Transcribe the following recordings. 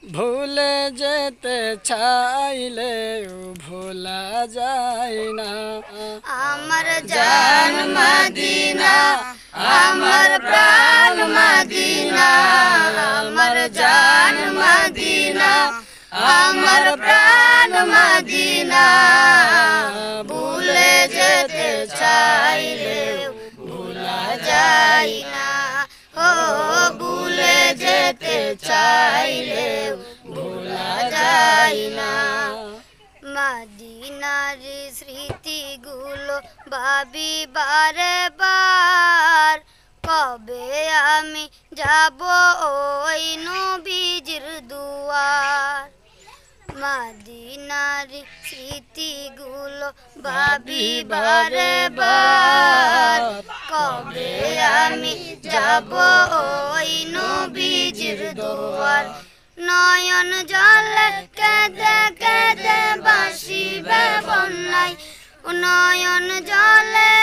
ভুলে যেতে চাইলে ভোলা যায় না। আমার জান মদিনা, আমার প্রাণ মদিনা, আমার জান মদিনা, আমার প্রাণ মদিনা। ভুলে যেতে চাইলে ভোলা যায় না, ও ভুলে যেতে চাইলে ভোলা যায় না। মদিনার স্মৃতিগুলো ভাবি বারে বার, কবে আমি যাব ওই নবীজির দুয়ার। মদিনার স্মৃতিগুলো ভাবি বারে বার, কবে আমি যাব ওই নবীজির দুয়ার। নয়ন জলে কেঁদে কেঁদে বাসিবে বন্যায়, নয়ন জলে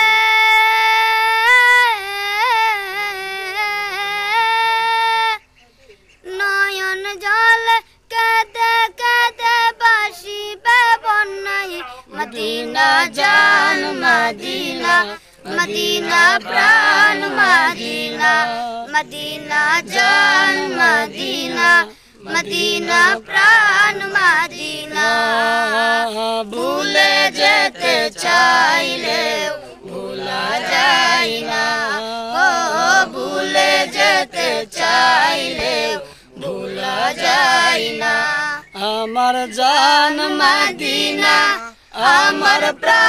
নয়ন জলে কেঁদে কেঁদে বাসিবে বন্যায়। মদিনা জান মদিনা, মদিনা প্রাণ মদিনা, মদিনা জান মদিনা, মদিনা প্রাণ মদিনা। ভুলে যেতে চাইলে ভোলা যায় না, ও ভুলে যেতে চাইলে ভোলা যায় না। আমার জান মদিনা, আমার প্রাণ